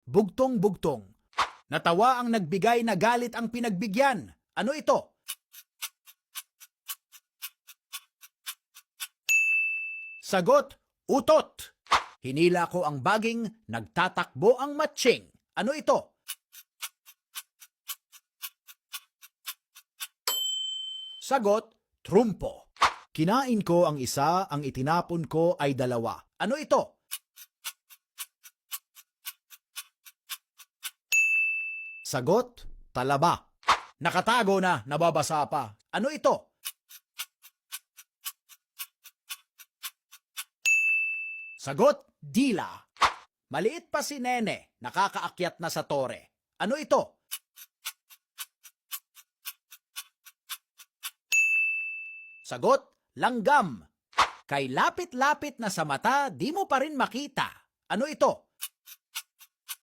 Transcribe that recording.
Bugtong-bugtong. Natawa ang nagbigay na galit ang pinagbigyan. Ano ito? Sagot, utot. Hinila ko ang baging, nagtatakbo ang matching. Ano ito? Sagot, trumpo. Kinain ko ang isa, ang itinapon ko ay dalawa. Ano ito? Sagot, talaba. Nakatago na, nababasa pa. Ano ito? Sagot, dila. Maliit pa si Nene, nakakaakyat na sa tore. Ano ito? Sagot, langgam. Kay lapit-lapit na sa mata, di mo pa rin makita. Ano ito?